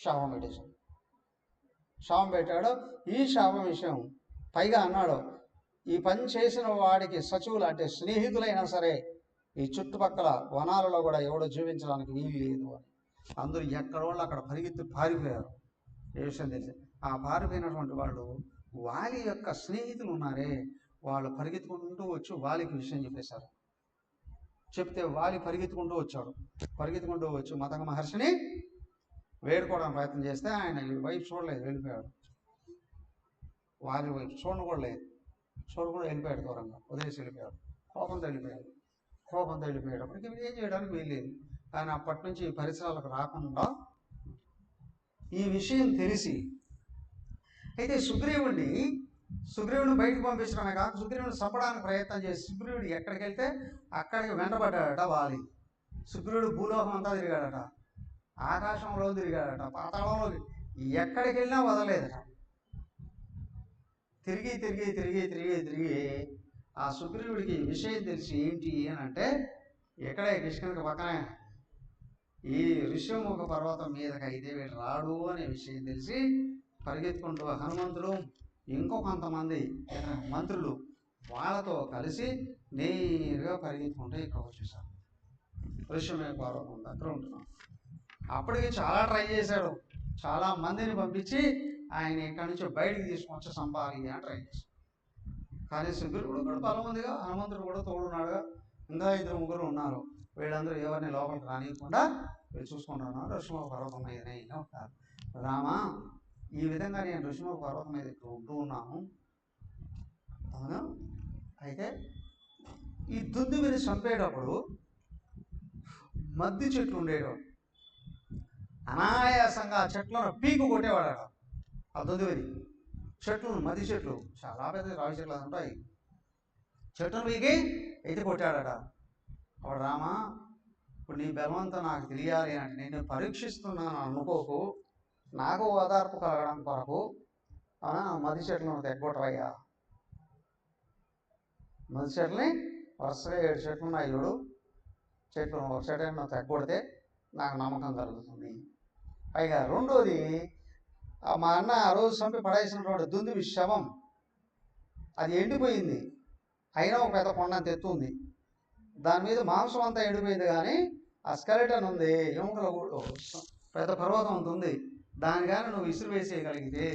శాపం పెట్టాడు. ఈ శాపం విషయం పైగా అన్నాడు, ఈ పని చేసిన వాడికి సచివులు అంటే స్నేహితులైనా సరే ఈ చుట్టుపక్కల వనాలలో కూడా ఎవడో జీవించడానికి వీలు లేదు అని. అందరూ ఎక్కడోళ్ళు అక్కడ పారిపోయారు. ఏ విషయం తెలిసి ఆ పారిపోయినటువంటి వాళ్ళు వాలి యొక్క స్నేహితులు ఉన్నారే, వాళ్ళు పరిగెత్తుకుంటూ వచ్చి వాలికి విషయం చెప్పేశారు. చెప్తే వాలి పరిగెత్తుకుంటూ వచ్చి మతంగ మహర్షిని వేడుకోవడానికి ప్రయత్నం చేస్తే ఆయన వైపు చూడలేదు, వెళ్ళిపోయాడు. వాలి వైపు చూడకుండా వెళ్ళిపోయాడు, దూరంగా వదిలేసి వెళ్ళిపోయాడు. కోపంతో వెళ్ళిపోయేటప్పటికి ఏం చేయడానికి వీల్లేదు. కానీ అప్పటి నుంచి ఈ పరిసరాలకు రాకుండా ఈ విషయం తెలిసి అయితే సుగ్రీవుడిని బయటకు పంపించడమే కాక సుగ్రీవుడిని చంపడానికి ప్రయత్నం చేసి సుగ్రీవుడు ఎక్కడికి వెళ్తే అక్కడికి వెంటబడ్డాడట వాలి. సుగ్రీవుడు భూలోకం అంతా తిరిగాడట, ఆకాశంలో తిరిగాడట, పాతాళంలో ఎక్కడికి వెళ్ళినా వదలలేదట. తిరిగి ఆ సుగ్రీవుడికి విషయం తెలిసి ఏంటి అని అంటే, ఎక్కడే కిష్కింధకి పక్కనే ఈ ఋష్యముఖ పర్వతం మీదకి అయితే వీడు రాడు అనే విషయం తెలిసి పరిగెత్తుకుంటూ హనుమంతుడు ఇంకొంతమంది మంత్రులు వాళ్ళతో కలిసి నేరుగా పరిగెత్తుకుంటూ ఇక్కడ వచ్చేసారు. ఋష్యముఖ పర్వతం దగ్గర ఉంటున్నాం. అప్పటికి చాలా ట్రై చేశాడు, చాలా మందిని పంపించి ఆయన ఇక్కడి నుంచి బయటికి తీసుకొచ్చి చంపాలి అని ట్రై చేశాడు. కానీ సుగ్రీవుడు కూడా బలం ఉందిగా, హనుమంతుడు కూడా తోడున్నాడుగా, ఇంకా 2-3 ఉన్నారు. వీళ్ళందరూ ఎవరిని లోపలికి రానియకుండా వీళ్ళు చూసుకుంటున్నారు. ఋషిముఖ పర్వతం మీదనే ఉంటారు. రామా, ఈ విధంగా నేను ఋషిముఖ పర్వతం మీద ఉంటూ ఉన్నాను. అవును, అయితే ఈ దుందుబిని చంపేటప్పుడు మద్ది చెట్లు ఉండేవాడు. అనాయాసంగా చెట్లను పీకు కొట్టేవాడు. ఆ దుందుబిని మద్ది చెట్లు చాలా పెద్ద రావి చెట్లు ఉంటాయి. చెట్టును పీకి ఎత్తి కొట్టాడట. అప్పుడు రామా, ఇప్పుడు నీ బలవంతా నాకు తెలియాలి అంటే నేను పరీక్షిస్తున్నాను అనుకోకు, నాకు ఓదార్పు కలగడం కొరకు మద్ది చెట్లను తెగ్గొట్టవయ్యా. మద్ది చెట్లని వరుసగా 7 చెట్లు ఉన్నాయి చూడు, చెట్లు ఒక చెట్లను తెగ్గొడితే నాకు నమ్మకం కలుగుతుంది. పైగా రెండోది, మా అన్న ఆ రోజు చంపి పడేసినటువంటి దుందుబి శవం అది ఎండిపోయింది, అయినా ఒక పెద్ద కొండంత ఎత్తు ఉంది. దాని మీద మాంసం అంతా ఎండిపోయింది, కానీ ఆ స్కెలిటన్ ఉంది, ఎముకల గూడు పెద్ద పర్వతం అంత ఉంది. దాని కానీ నువ్వు విసిరి వేసేయగలిగితే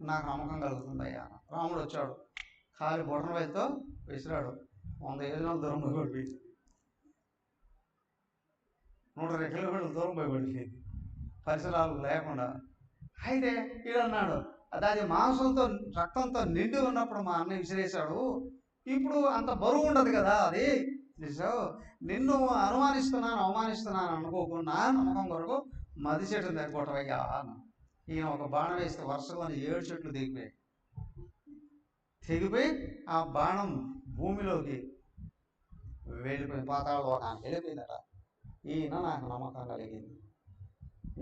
నాకు నమ్మకం కలుగుతుందయ్యా. రాముడు వచ్చాడు, కాలి బొటన వేలుతో విసిరాడు. 100 ఏళ్ళ దూరం పోయి పడిపోయింది. 120 కిలోమీటర్ల దూరం పోయి పడిపోయింది పరిసరాలు లేకుండా. అయితే ఈడన్నాడు, అది మాంసంతో రక్తంతో నిండి ఉన్నప్పుడు మా అన్న విసిరేశాడు, ఇప్పుడు అంత బరువు ఉండదు కదా అది. నిన్ను అవమానిస్తున్నాను అనుకోకుండా నమ్మకం కొరకు మది చెట్టు దగ్గొట్టవయ్యా అన్న. ఈయన ఒక బాణం వేస్తే వరుసలోని 7 చెట్లు తెగిపోయి ఆ బాణం భూమిలోకి వెళ్ళిపోయి పాతాళలోకానికి వెళ్ళిపోయిందట. ఈయన నాకు నమ్మకం కలిగింది.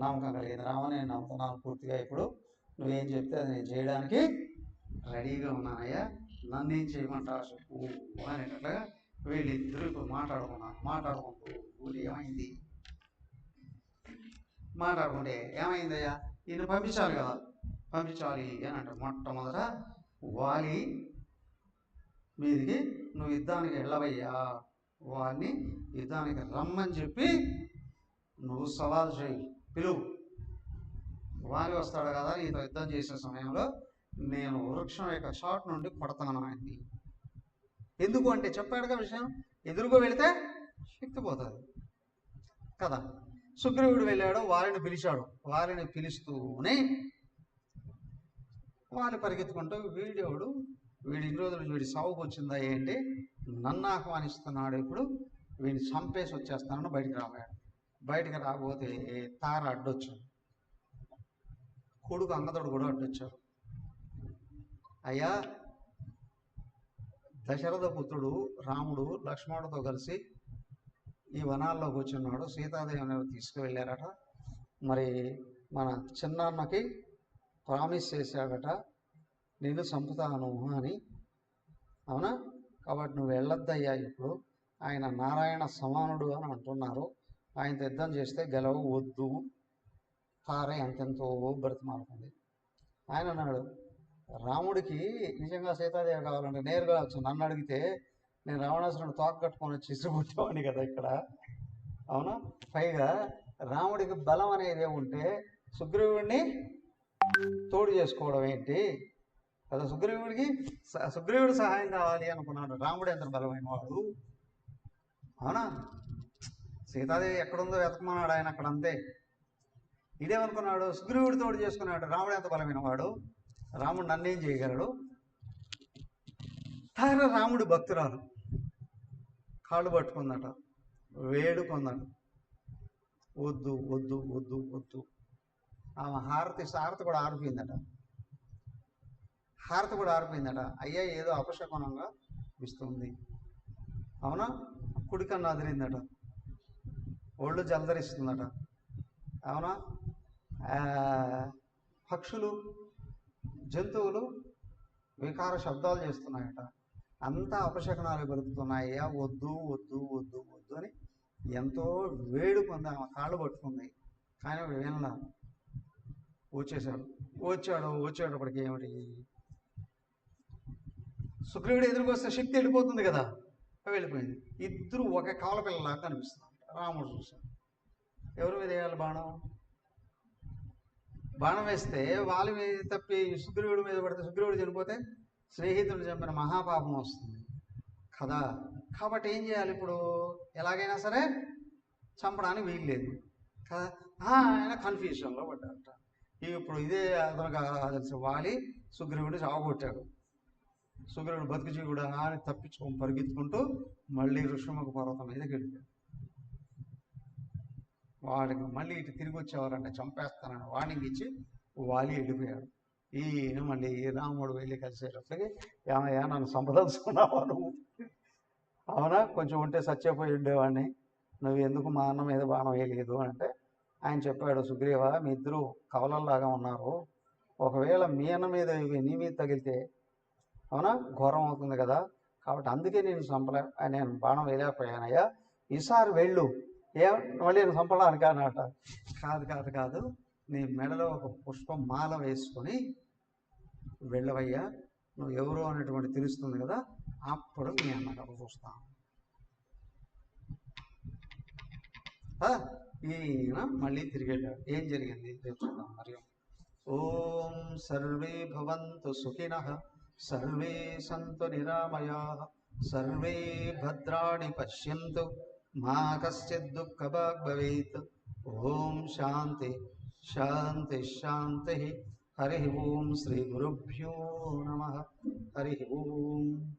రామ, నేను నమ్ముతున్నాను పూర్తిగా, ఇప్పుడు నువ్వేం చెప్తే అది నేను చేయడానికి రెడీగా ఉన్నానయ్యా, నన్ను ఏం చేయమంటావు చెప్పు అనేటట్లుగా వీళ్ళిద్దరూ ఇప్పుడు మాట్లాడుకుంటూ మాట్లాడుకుంటే ఏమైందయ్యా, ఈయన పంపించాలి అని అంటారు. మొట్టమొదట వాలి మీదికి నువ్వు యుద్ధానికి వెళ్ళవయ్యా, వారిని యుద్ధానికి రమ్మని చెప్పి నువ్వు సవాల్ చేయి, పిలువు. వాలి వస్తాడు కదా, ఈతో యుద్ధం చేసే సమయంలో నేను వృక్షం యొక్క షాట్ నుండి కొడతాను ఆయన్ని. ఎందుకు అంటే చెప్పాడుగా విషయం, ఎదురుగా వెళితే శక్తి పోతుంది కదా. సుగ్రీవుడు వెళ్ళాడు, వారిని పిలిచాడు. వారిని పిలుస్తూనే వాళ్ళు పరిగెత్తుకుంటూ వీడి ఇన్ని రోజులు వీడి సాగుకు వచ్చిందా ఏంటి, నన్ను ఆహ్వానిస్తున్నాడు, ఇప్పుడు వీడిని చంపేసి వచ్చేస్తానని బయటికి రాకపోతే తార అడ్డొచ్చాడు, కొడుకు అంగదుడు కూడా అడ్డొచ్చాడు. అయ్యా, దశరథ పుత్రుడు రాముడు లక్ష్మణుడితో కలిసి ఈ వనాల్లోకి వచ్చిన్నాడు, సీతాదేవిని తీసుకువెళ్ళారట. మరి మన చిన్నాన్నకి ప్రామిస్ చేశాడట, నేను చంపుతాను అని. అవునా? కాబట్టి నువ్వు వెళ్ళొద్దయ్యా, ఇప్పుడు ఆయన నారాయణ సమానుడు అని అంటున్నారు, ఆయనతో యుద్ధం చేస్తే గెలవద్దు. తార ఎంతెంతో బ్రతిమాలుతుంది. ఆయన అన్నాడు, రాముడికి నిజంగా సీతాదేవి కావాలంటే నేరుగా వచ్చు, నన్ను అడిగితే నేను రావణాసురుని తోక కట్టుకొని వచ్చి ఇసుగుట్టేవాడిని కదా ఇక్కడ. అవునా? పైగా రాముడికి బలం అనేది ఉంటే సుగ్రీవుడిని తోడు చేసుకోవడం ఏంటి కదా. సుగ్రీవుడి సహాయం కావాలి అనుకున్నాడు. రాముడు ఎంత బలమైన వాడు. అవునా? సీతాదేవి ఎక్కడుందో వెతకమన్నాడు ఆయన అక్కడ, అంతే. ఇదేమనుకున్నాడు, సుగ్రీవుడి తోడు చేసుకున్నాడు. రాముడు ఎంత బలమైన వాడు, రాముడు నన్నేం చేయగలడు. తార రాముడి భక్తురాలు కాళ్ళు పట్టుకుందట, వేడుకుందట, వద్దు వద్దు వద్దు వద్దు. ఆమె హారతి కూడా ఆరిపోయిందట. అయ్యా, ఏదో అపశకునంగా ఇస్తుంది. అవునా? కుడికన్ను అదిరిందట, ఒళ్ళు జలదరిస్తుందట. అవునా? పక్షులు జంతువులు వికార శబ్దాలు చేస్తున్నాయట. అంతా అపశకనాలు పెరుగుతున్నాయ్యా, వద్దు వద్దు వద్దు వద్దు అని ఎంతో వేడుకుంది. ఆమె కాళ్ళు పట్టుకుంది, కానీ వినలా. వచ్చేటప్పటికి ఏమిటి, సుగ్రీవుడు ఎదురుకు వస్తే శక్తి వెళ్ళిపోతుంది కదా, వెళ్ళిపోయింది. ఇద్దరు ఒక కవల పిల్లలాగా కనిపిస్తున్నారు. రాముడు చూశాడు, ఎవరి మీద వేయాలి బాణం వేస్తే వాళ్ళ మీద తప్పి సుగ్రీవుడి మీద పడితే, సుగ్రీవుడు చనిపోతే స్నేహితుడు చంపిన మహాపాపం వస్తుంది కదా. కాబట్టి ఏం చేయాలి, ఇప్పుడు ఎలాగైనా సరే చంపడానికి వీల్లేదు కదా. ఆయన కన్ఫ్యూజన్లో పడ్డాడట. ఇప్పుడు ఇదే అతనుగా తెలిసి వాలి సుగ్రీవుడు చావగొట్టాడు. సుగ్రీవుడు బతుకుజీవుడు అని తప్పించుకొని పరిగెత్తుకుంటూ మళ్ళీ ఋషిముఖ పర్వతం మీదకి వెళ్ళిపోయాడు. వాడికి మళ్ళీ ఇటు తిరిగి వచ్చేవారంటే చంపేస్తానని వార్నింగ్ ఇచ్చి వాలి వెళ్ళిపోయాడు. ఈయన మళ్ళీ రాముడు వెళ్ళి కలిసేటప్పటికి, ఏమయ్యా నన్ను సంపదలుచుకున్నావా నువ్వు? అవునా, కొంచెం ఉంటే సత్యపోయి ఉండేవాడిని, నువ్వు ఎందుకు మా అన్న మీద బాణం వేయలేదు అంటే ఆయన చెప్పాడు, సుగ్రీవ, మీ ఇద్దరు కవలల్లాగా ఉన్నారు, ఒకవేళ మీ అన్న మీద నీ మీద తగిలితే అవునా ఘోరం అవుతుంది కదా, కాబట్టి అందుకే నేను బాణం వేయలేకపోయానయ్యా, ఈసారి వెళ్ళు. మళ్ళీ నేను చంపడానికి అన్నట. కాదు, నీ మెడలో ఒక పుష్పం మాల వేసుకొని వెళ్ళవయ్యా, నువ్వు ఎవరు అనేటువంటి తెలుస్తుంది కదా, అప్పుడు మీ అన్నగారు చూస్తాను. ఈయన మళ్ళీ తిరిగి వెళ్ళాడు. ఏం జరిగింది చూద్దాం. మరి ఓం సర్వే భవంతు సుఖినః सर्वे सन्तु निरामयाः सर्वे भद्राणि पश्यन्तु मा कश्चित् दुःखभाग् भवेत्। ओम शांति शांति शांति। हरि ओम। श्री गुरुभ्यो नमः। हरि ओम।